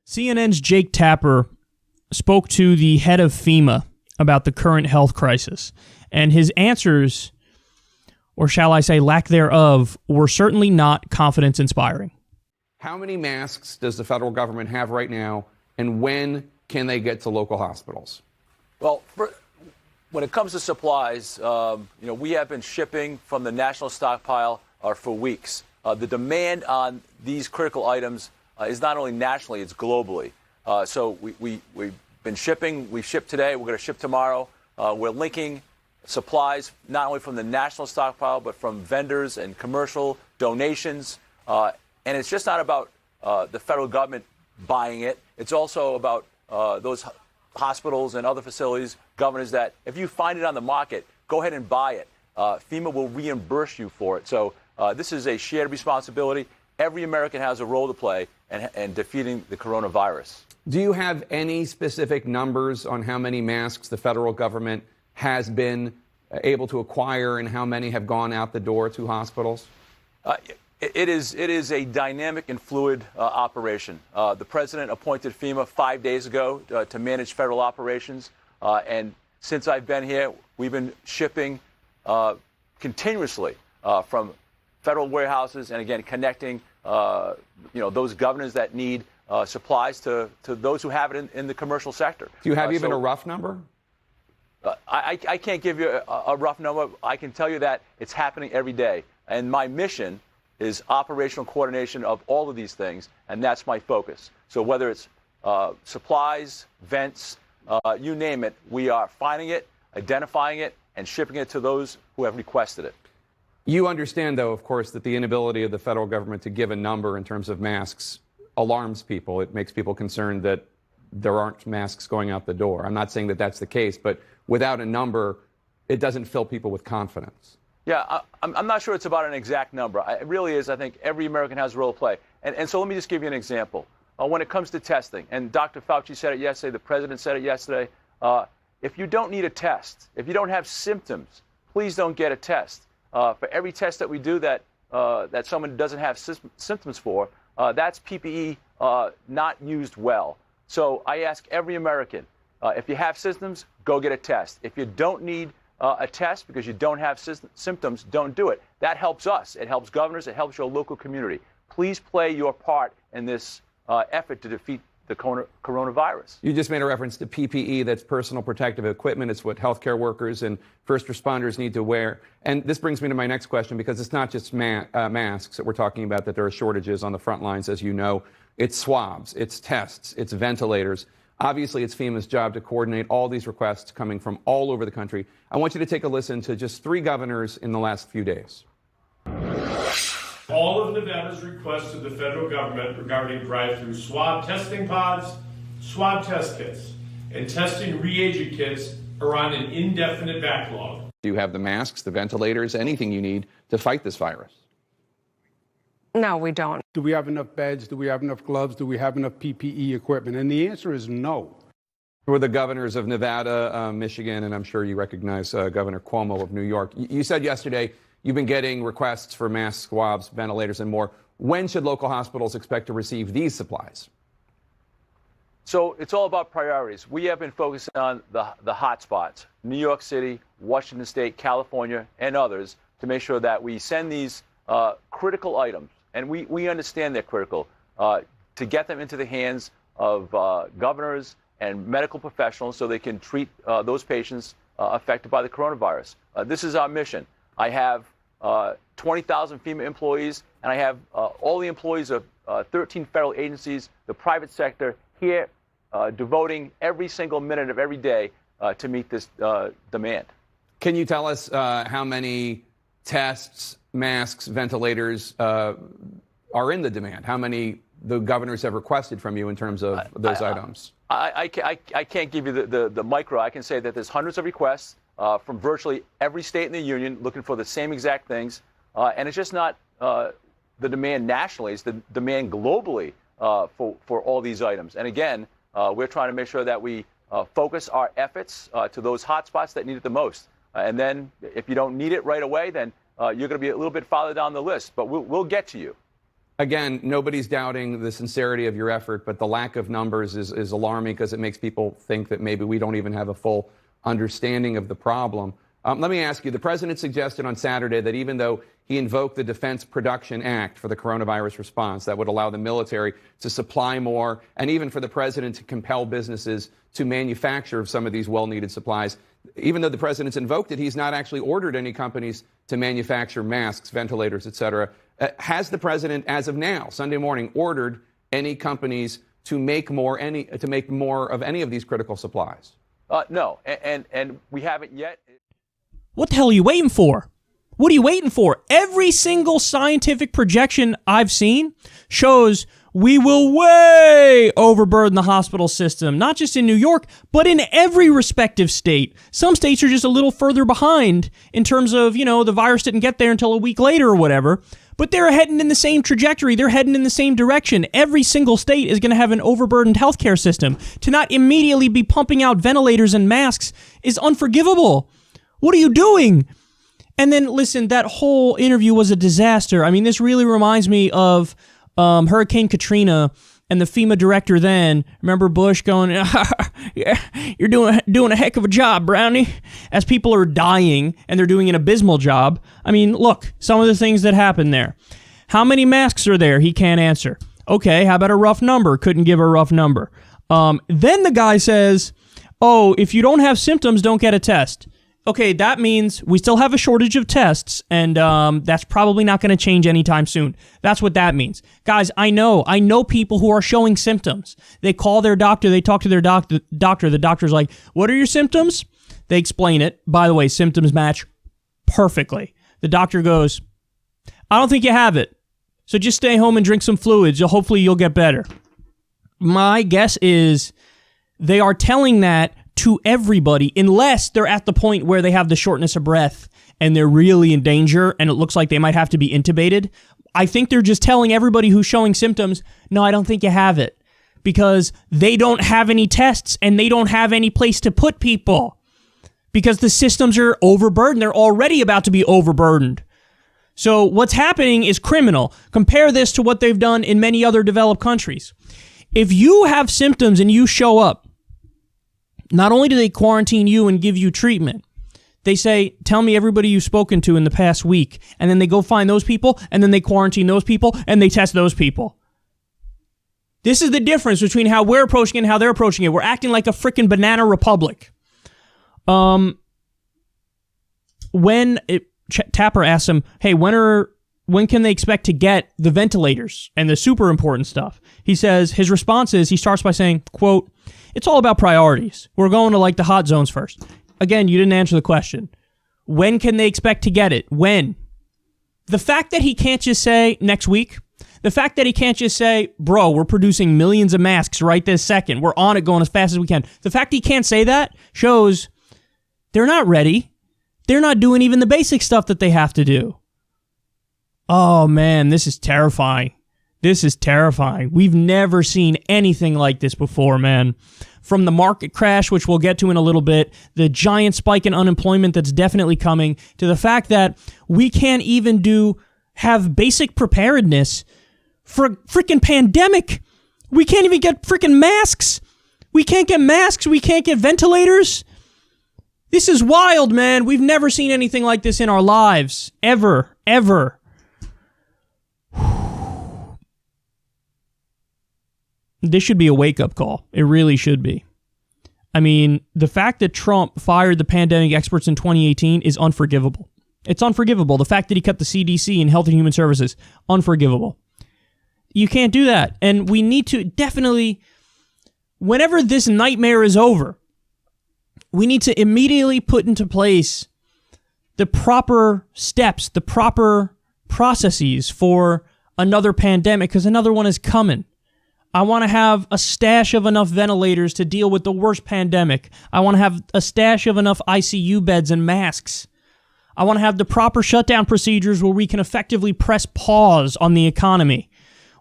CNN's Jake Tapper spoke to the head of FEMA about the current health crisis, and his answers, or shall I say lack thereof, were certainly not confidence-inspiring. How many masks does the federal government have right now, and when can they get to local hospitals? Well, when it comes to supplies, we have been shipping from the national stockpile for weeks. The demand on these critical items is not only nationally, it's globally. So we've been shipping. We shipped today. We're going to ship tomorrow. We're linking supplies not only from the national stockpile, but from vendors and commercial donations. And it's just not about the federal government buying it. It's also about those hospitals and other facilities, governors, that if you find it on the market, go ahead and buy it. FEMA will reimburse you for it. So this is a shared responsibility. Every American has a role to play in defeating the coronavirus. Do you have any specific numbers on how many masks the federal government has been able to acquire and how many have gone out the door to hospitals? It is a dynamic and fluid operation. The president appointed FEMA 5 days ago to manage federal operations. And since I've been here, we've been shipping continuously from federal warehouses, and again, connecting those governors that need supplies to those who have it in the commercial sector. Do you have even a rough number? I can't give you a rough number. I can tell you that it's happening every day. And my mission is operational coordination of all of these things, and that's my focus. So whether it's supplies, vents, you name it, we are finding it, identifying it, and shipping it to those who have requested it. You understand, though, of course, that the inability of the federal government to give a number in terms of masks alarms people. It makes people concerned that there aren't masks going out the door. I'm not saying that that's the case, but without a number, it doesn't fill people with confidence. Yeah, I'm not sure it's about an exact number. It really is. I think every American has a role to play. And so let me just give you an example. When it comes to testing, and Dr. Fauci said it yesterday, the president said it yesterday, if you don't need a test, if you don't have symptoms, please don't get a test. For every test that we do that someone doesn't have symptoms for, that's PPE not used well. So I ask every American, if you have symptoms, go get a test. If you don't need a test because you don't have symptoms, don't do it. That helps us. It helps governors. It helps your local community. Please play your part in this effort to defeat the coronavirus. You just made a reference to PPE. That's personal protective equipment. It's what healthcare workers and first responders need to wear. And this brings me to my next question, because it's not just masks that we're talking about, that there are shortages on the front lines, as you know. It's swabs, it's tests, it's ventilators. Obviously, it's FEMA's job to coordinate all these requests coming from all over the country. I want you to take a listen to just 3 governors in the last few days. All of Nevada's requests to the federal government regarding drive-through swab testing pods, swab test kits, and testing reagent kits are on an indefinite backlog. Do you have the masks, the ventilators, anything you need to fight this virus? No, we don't. Do we have enough beds? Do we have enough gloves? Do we have enough PPE equipment? And the answer is no. We're the governors of Nevada, Michigan, and I'm sure you recognize Governor Cuomo of New York. You said yesterday you've been getting requests for masks, swabs, ventilators, and more. When should local hospitals expect to receive these supplies? So it's all about priorities. We have been focusing on the hot spots, New York City, Washington State, California, and others, to make sure that we send these critical items, and we understand they're critical, to get them into the hands of governors and medical professionals so they can treat those patients affected by the coronavirus. This is our mission. I have 20,000 FEMA employees, and I have all the employees of 13 federal agencies, the private sector, here devoting every single minute of every day to meet this demand. Can you tell us how many tests, masks, ventilators are in the demand? How many the governors have requested from you in terms of those items? I can't give you the micro. I can say that there's hundreds of requests from virtually every state in the union looking for the same exact things. And it's just not the demand nationally, it's the demand globally for all these items. And again, we're trying to make sure that we focus our efforts to those hotspots that need it the most. And then if you don't need it right away, then you're going to be a little bit farther down the list. But we'll get to you. again, nobody's doubting the sincerity of your effort, but the lack of numbers is alarming because it makes people think that maybe we don't even have a full understanding of the problem. Let me ask you, the president suggested on Saturday that even though he invoked the Defense Production Act for the coronavirus response that would allow the military to supply more, and even for the president to compel businesses to manufacture some of these well-needed supplies, even though the president's invoked it, he's not actually ordered any companies to manufacture masks, ventilators, et cetera. Has the president, as of now, Sunday morning, ordered any companies to make more of any of these critical supplies? No, and we haven't yet. What the hell are you waiting for? What are you waiting for? Every single scientific projection I've seen shows we will way overburden the hospital system, not just in New York, but in every respective state. Some states are just a little further behind in terms of, the virus didn't get there until a week later or whatever, but they're heading in the same trajectory. They're heading in the same direction. Every single state is going to have an overburdened healthcare system. To not immediately be pumping out ventilators and masks is unforgivable. What are you doing? And then, listen, that whole interview was a disaster. I mean, this really reminds me of Hurricane Katrina and the FEMA director then. Remember Bush going, yeah, you're doing a heck of a job, Brownie, as people are dying and they're doing an abysmal job. I mean, look, some of the things that happened there. How many masks are there? He can't answer. Okay, how about a rough number? Couldn't give a rough number. Then the guy says, oh, if you don't have symptoms, don't get a test. Okay, that means we still have a shortage of tests, and that's probably not going to change anytime soon. That's what that means. Guys, I know people who are showing symptoms. They call their doctor, they talk to their doctor, the doctor's like, what are your symptoms? They explain it. By the way, symptoms match perfectly. The doctor goes, I don't think you have it, so just stay home and drink some fluids. Hopefully you'll get better. My guess is they are telling that to everybody, unless they're at the point where they have the shortness of breath and they're really in danger and it looks like they might have to be intubated. I think they're just telling everybody who's showing symptoms, no, I don't think you have it, because they don't have any tests and they don't have any place to put people because the systems are overburdened. They're already about to be overburdened. So what's happening is criminal. Compare this to what they've done in many other developed countries. If you have symptoms and you show up, not only do they quarantine you and give you treatment, they say, tell me everybody you've spoken to in the past week. And then they go find those people, and then they quarantine those people, and they test those people. This is the difference between how we're approaching it and how they're approaching it. We're acting like a freaking banana republic. Tapper asked him, hey, when can they expect to get the ventilators and the super important stuff? He says, his response is, he starts by saying, quote, it's all about priorities. We're going to the hot zones first. Again, you didn't answer the question. When can they expect to get it? When? The fact that he can't just say next week, the fact that he can't just say, bro, we're producing millions of masks right this second. We're on it going as fast as we can. The fact he can't say that shows they're not ready. They're not doing even the basic stuff that they have to do. Oh man, this is terrifying. This is terrifying. We've never seen anything like this before, man. From the market crash, which we'll get to in a little bit, the giant spike in unemployment that's definitely coming, to the fact that we can't even have basic preparedness for a freaking pandemic. We can't even get freaking masks. We can't get masks. We can't get ventilators. This is wild, man. We've never seen anything like this in our lives. Ever. This should be a wake-up call. It really should be. I mean, the fact that Trump fired the pandemic experts in 2018 is unforgivable. It's unforgivable. The fact that he cut the CDC and Health and Human Services, unforgivable. You can't do that. And we need to definitely, whenever this nightmare is over, we need to immediately put into place the proper steps, the proper processes for another pandemic, because another one is coming. I want to have a stash of enough ventilators to deal with the worst pandemic. I want to have a stash of enough ICU beds and masks. I want to have the proper shutdown procedures where we can effectively press pause on the economy,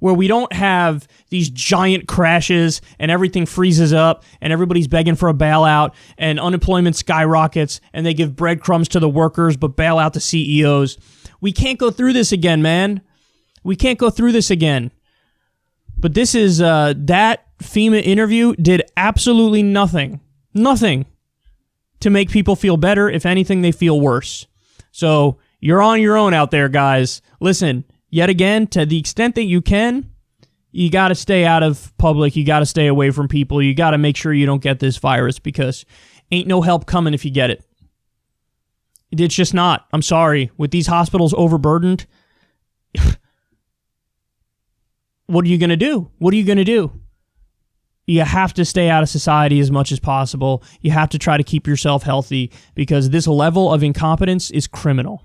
where we don't have these giant crashes and everything freezes up and everybody's begging for a bailout and unemployment skyrockets and they give breadcrumbs to the workers but bail out the CEOs. We can't go through this again, man. We can't go through this again. But this is, that FEMA interview did absolutely nothing to make people feel better. If anything, they feel worse. So you're on your own out there, guys. Listen, yet again, to the extent that you can, you got to stay out of public. You got to stay away from people. You got to make sure you don't get this virus, because ain't no help coming if you get it. It's just not. I'm sorry. With these hospitals overburdened, what are you going to do? What are you going to do? You have to stay out of society as much as possible. You have to try to keep yourself healthy, because this level of incompetence is criminal.